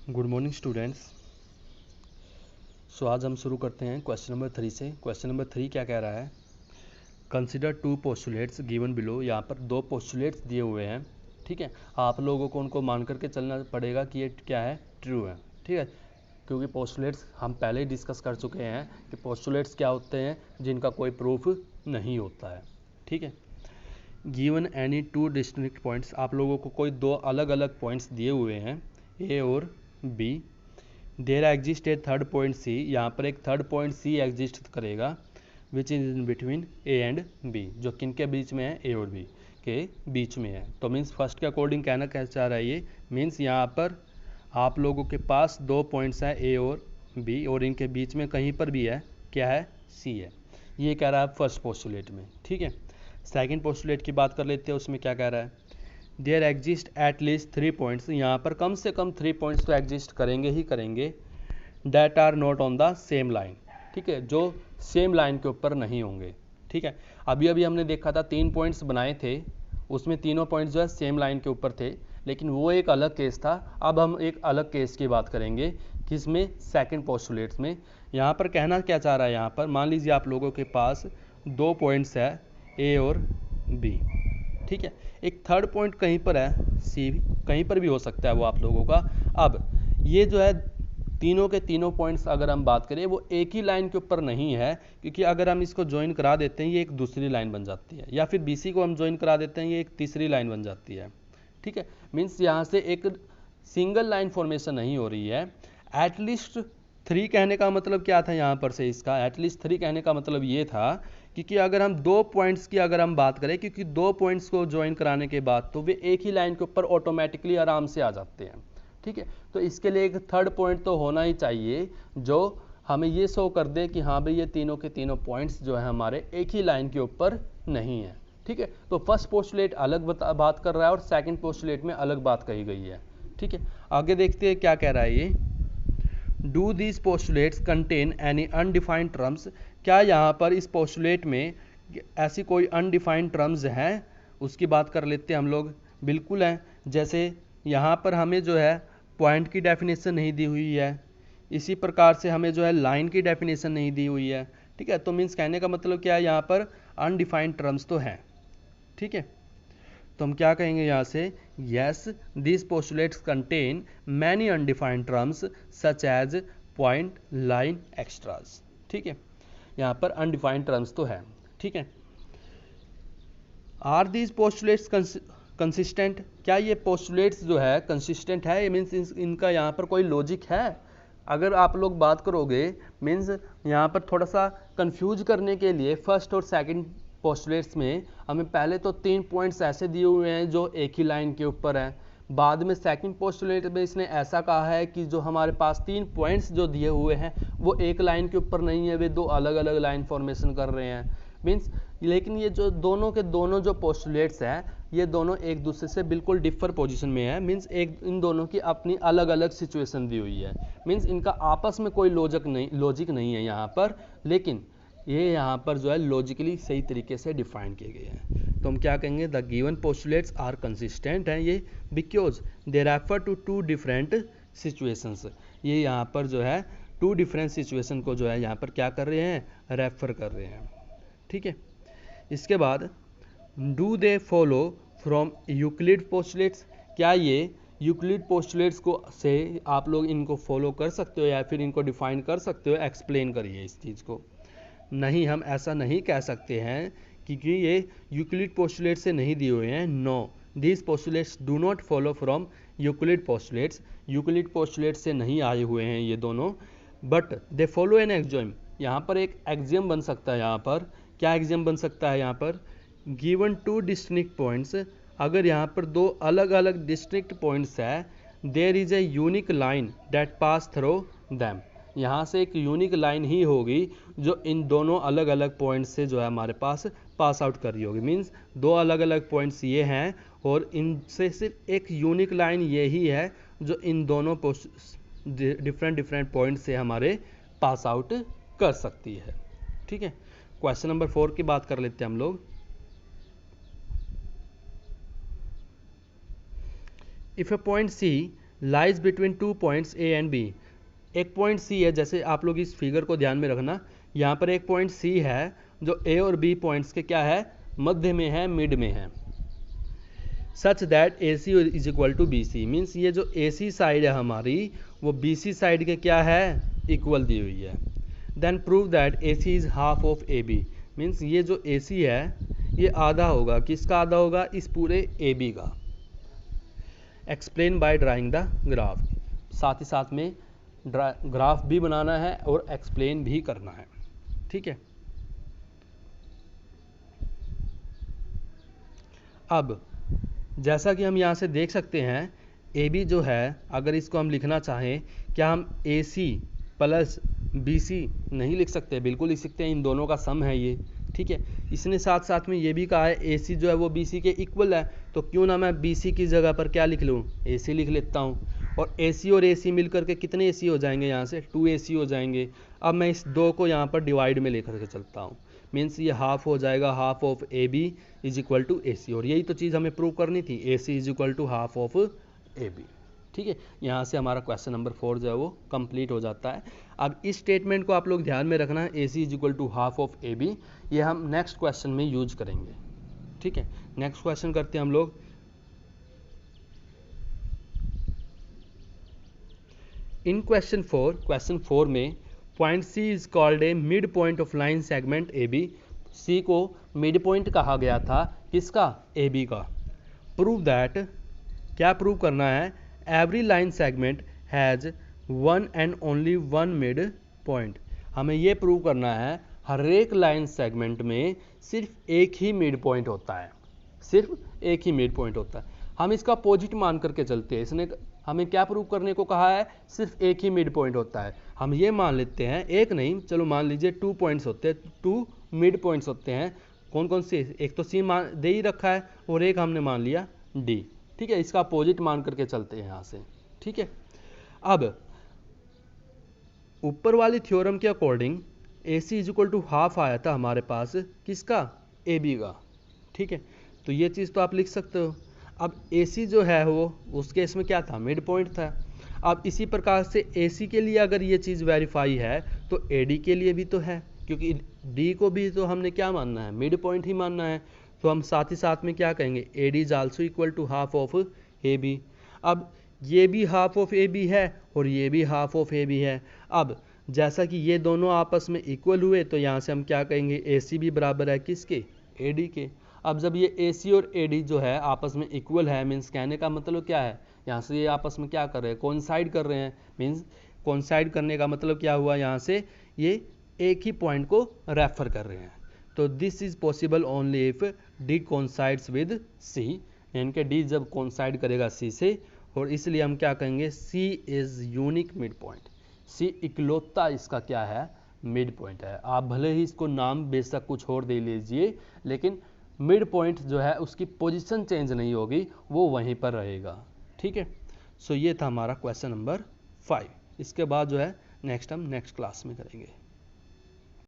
Good morning students. आज हम शुरू करते हैं क्वेश्चन नंबर 3 से। क्वेश्चन नंबर 3 क्या कह रहा है? Consider two postulates given below. यहाँ पर दो पोस्टुलेट्स दिए हुए हैं, ठीक है। आप लोगों को उनको मान करके चलना पड़ेगा कि ये क्या है, ट्रू है, ठीक है। क्योंकि पोस्टुलेट्स हम पहले ही डिस्कस कर चुके हैं कि पोस्टुलेट्स क्या होते हैं जिनका कोई प्रूफ नहीं होता है, ठीक है। Given any two distinct points, आप लोगों को कोई दो अलग अलग पॉइंट्स दिए हुए हैं, ए और B. There exist a third point C, यहाँ पर एक थर्ड पॉइंट सी एग्जिस्ट करेगा which is in between A and B, जो किन के बीच में है, ए और बी के बीच में है। तो मीन्स फर्स्ट के अकॉर्डिंग कहना क्या चाह रहा है ये, मीन्स यहाँ पर आप लोगों के पास दो पॉइंट्स हैं ए और बी, और इनके बीच में कहीं पर भी है, क्या है, सी है। ये कह रहा है फर्स्ट पोस्टुलेट में, ठीक है। सेकेंड पोस्टुलेट की बात कर लेते हैं, उसमें क्या कह रहा है? There exist at least 3 points, यहाँ पर कम से कम 3 पॉइंट्स तो एग्जिस्ट करेंगे ही करेंगे, that are not on the same line, ठीक है, जो सेम लाइन के ऊपर नहीं होंगे, ठीक है। अभी अभी हमने देखा था 3 पॉइंट्स बनाए थे, उसमें तीनों पॉइंट्स जो है सेम लाइन के ऊपर थे, लेकिन वो एक अलग केस था। अब हम एक अलग केस की बात करेंगे, किसमें, सेकंड पोस्टुलेट्स में। यहाँ पर कहना क्या चाह रहा है, यहाँ पर मान लीजिए आप लोगों के पास दो पॉइंट्स है ए और बी, ठीक है। एक थर्ड पॉइंट कहीं पर है सी, कहीं पर भी हो सकता है वो आप लोगों का। अब ये जो है तीनों के तीनों पॉइंट्स अगर हम बात करें वो एक ही लाइन के ऊपर नहीं है, क्योंकि अगर हम इसको ज्वाइन करा देते हैं ये एक दूसरी लाइन बन जाती है, या फिर बीसी को हम ज्वाइन करा देते हैं ये एक तीसरी लाइन बन जाती है, ठीक है। मीन्स यहाँ से एक सिंगल लाइन फॉर्मेशन नहीं हो रही है। एटलीस्ट 3 कहने का मतलब क्या था यहाँ पर से, इसका एटलीस्ट 3 कहने का मतलब ये था क्योंकि अगर हम दो पॉइंट्स की अगर हम बात करें, क्योंकि दो पॉइंट्स को ज्वाइन कराने के बाद तो वे एक ही लाइन के ऊपर ऑटोमेटिकली आराम से आ जाते हैं, ठीक है। तो इसके लिए एक थर्ड पॉइंट तो होना ही चाहिए जो हमें ये शो कर दे कि हाँ भाई ये तीनों के तीनों पॉइंट्स जो है हमारे एक ही लाइन के ऊपर नहीं है, ठीक है। तो फर्स्ट पोस्टुलेट अलग बात कर रहा है और सेकंड पोस्टुलेट में अलग बात कही गई है, ठीक है। आगे देखते हैं क्या कह रहा है ये। Do these postulates contain any undefined terms, क्या यहाँ पर इस पोस्टुलेट में ऐसी कोई अनडिफाइंड टर्म्स हैं, उसकी बात कर लेते हैं हम लोग। बिल्कुल है, जैसे यहाँ पर हमें जो है पॉइंट की डेफिनेशन नहीं दी हुई है, इसी प्रकार से हमें जो है लाइन की डेफिनेशन नहीं दी हुई है, ठीक है। तो मीन्स कहने का मतलब क्या है, यहाँ पर अनडिफाइंड टर्म्स तो हैं, ठीक है। तो हम क्या कहेंगे यहाँ से, yes this postulates contain many undefined terms such as point, line, extras, ठीक है। यहाँ पर अनडिफाइंड टर्म्स तो है, ठीक है। आर दीज पोस्टुलेट्स कंसिस्टेंट, क्या ये पोस्टुलेट्स जो है कंसिस्टेंट है, ये मीन्स इनका यहाँ पर कोई लॉजिक है। अगर आप लोग बात करोगे मीन्स यहाँ पर थोड़ा सा कंफ्यूज करने के लिए फर्स्ट और सेकंड पोस्टुलेट्स में हमें पहले तो 3 पॉइंट्स ऐसे दिए हुए हैं जो एक ही लाइन के ऊपर हैं, बाद में सेकंड पोस्टुलेट में इसने ऐसा कहा है कि जो हमारे पास 3 पॉइंट्स जो दिए हुए हैं वो एक लाइन के ऊपर नहीं है, वे दो अलग अलग लाइन फॉर्मेशन कर रहे हैं मीन्स। लेकिन ये जो दोनों के दोनों जो पोस्टुलेट्स हैं ये दोनों एक दूसरे से बिल्कुल डिफर पोजीशन में है, मीन्स एक इन दोनों की अपनी अलग अलग सिचुएशन दी हुई है, मीन्स इनका आपस में कोई लॉजिक नहीं है यहाँ पर, लेकिन ये यहाँ पर जो है लॉजिकली सही तरीके से डिफाइन किए गए हैं। तो हम क्या कहेंगे, the given postulates are consistent हैं ये because they refer to 2 different situations, ये यहाँ पर जो है 2 डिफरेंट सिचुएशन को जो है यहाँ पर क्या कर रहे हैं, रेफर कर रहे हैं, ठीक है। इसके बाद do they follow from Euclid postulates, क्या ये यूक्लिड पोस्टुलेट्स को से आप लोग इनको फॉलो कर सकते हो या फिर इनको डिफाइन कर सकते हो, एक्सप्लेन करिए इस चीज़ को। नहीं, हम ऐसा नहीं कह सकते हैं क्योंकि ये यूक्लिड पोस्टुलेट से नहीं दिए हुए हैं। No, these postulates do not follow from Euclid postulates, Euclid postulate से नहीं आए हुए हैं ये दोनों, but they follow an axiom, यहाँ पर एक एक्सियम बन सकता है। यहाँ पर क्या एक्सियम बन सकता है, यहाँ पर गिवन 2 डिस्टिंक्ट पॉइंट्स, अगर यहाँ पर दो अलग अलग डिस्टिंक्ट पॉइंट्स है, there is a unique line that pass through them, यहाँ से एक यूनिक लाइन ही होगी जो इन दोनों अलग अलग पॉइंट्स से जो है हमारे पास पास आउट कर रही होगी, मीन्स दो अलग अलग पॉइंट्स ये हैं और इनसे सिर्फ एक यूनिक लाइन ये ही है जो इन दोनों डिफरेंट पॉइंट से हमारे पास आउट कर सकती है, ठीक है। क्वेश्चन नंबर 4 की बात कर लेते हैं हम लोग। If a point C lies between two points A and B. एक पॉइंट सी है, जैसे आप लोग इस फिगर को ध्यान में रखना, यहाँ पर एक पॉइंट सी है जो ए और बी पॉइंट्स के क्या है, मध्य में है, मिड में है। Such that A C is equal to B C, means ये जो ए सी साइड है हमारी वो बी सी साइड के क्या है, इक्वल दी हुई है। Then prove that A C is half of A B, means ये जो ए सी है ये आधा होगा, किसका आधा होगा, इस पूरे ए बी का। Explain by drawing the graph, साथ ही साथ में ग्राफ भी बनाना है और एक्सप्लेन भी करना है, ठीक है। अब जैसा कि हम यहाँ से देख सकते हैं, ए बी जो है अगर इसको हम लिखना चाहें, क्या हम ए सी प्लस बी सी नहीं लिख सकते, बिल्कुल लिख सकते हैं, इन दोनों का सम है ये, ठीक है। इसने साथ साथ में ये भी कहा है ए सी जो है वो बी सी के इक्वल है, तो क्यों ना मैं बी सी की जगह पर क्या लिख लूँ, ए सी लिख लेता हूँ। और ए सी और ए सी मिल करके कितने ए सी हो जाएंगे, यहाँ से 2 ए सी हो जाएंगे। अब मैं इस 2 को यहाँ पर डिवाइड में लेकर के चलता हूँ, मीन्स ये हाफ हो जाएगा, half of A B is equal to A C, और यही तो चीज़ हमें प्रूव करनी थी, A C is equal to half of A B, ठीक है। यहाँ से हमारा क्वेश्चन नंबर 4 जो है वो कंप्लीट हो जाता है। अब इस स्टेटमेंट को आप लोग ध्यान में रखना है, A C is equal to half of A B, ये हम नेक्स्ट क्वेश्चन में यूज करेंगे, ठीक है। नेक्स्ट क्वेश्चन करते हैं हम लोग। इन क्वेश्चन 4 में point C is called a mid point of line segment A B, C को मिड पॉइंट कहा गया था, किसका, ए बी का। प्रूव दैट, क्या प्रूव करना है, every line segment has one and only one mid point, हमें ये प्रूव करना है हर एक लाइन सेगमेंट में सिर्फ एक ही मिड पॉइंट होता है, सिर्फ एक ही मिड पॉइंट होता है। हम इसका अपोजिट मान करके चलते हैं, इसने हमें क्या प्रूव करने को कहा है, सिर्फ एक ही मिड पॉइंट होता है। हम ये मान लेते हैं, एक नहीं, चलो मान लीजिए 2 पॉइंट्स होते हैं, 2 मिड पॉइंट्स होते हैं। कौन कौन से, एक तो सी मान दे ही रखा है और एक हमने मान लिया डी, ठीक है। इसका अपोजिट मान करके चलते हैं यहाँ से, ठीक है। अब ऊपर वाली थ्योरम के according A C is equal to half आया था हमारे पास, किसका, ए बी का, ठीक है। तो ये चीज़ तो आप लिख सकते हो। अब ए सी जो है वो उस केस में क्या था, मिड पॉइंट था। अब इसी प्रकार से ए सी के लिए अगर ये चीज़ वेरीफाई है तो ए डी के लिए भी तो है, क्योंकि डी को भी तो हमने क्या मानना है, मिड पॉइंट ही मानना है। तो हम साथ ही साथ में क्या कहेंगे, A D is also equal to half of A B. अब ये भी हाफ ऑफ ए बी है और ये भी हाफ ऑफ ए बी है। अब जैसा कि ये दोनों आपस में इक्वल हुए तो यहाँ से हम क्या कहेंगे, ए सी भी बराबर है किसके, ए डी के। अब जब ये ए सी और ए डी जो है आपस में इक्वल है, मीन्स कहने का मतलब क्या है, यहाँ से ये आपस में क्या कर रहे हैं, कोइंसाइड कर रहे हैं। मीन्स कोइंसाइड करने का मतलब क्या हुआ, यहाँ से ये एक ही पॉइंट को रेफर कर रहे हैं। तो this is possible only if D coincides with C, यानी कि डी जब कोइंसाइड करेगा सी से, और इसलिए हम क्या कहेंगे, सी इज यूनिक मिड पॉइंट, सी इकलौता इसका क्या है, मिड पॉइंट है। आप भले ही इसको नाम बेशक कुछ और दे लीजिए, लेकिन मिड पॉइंट जो है उसकी पोजीशन चेंज नहीं होगी, वो वहीं पर रहेगा, ठीक है। सो ये था हमारा क्वेश्चन नंबर 5। इसके बाद जो है नेक्स्ट हम नेक्स्ट क्लास में करेंगे।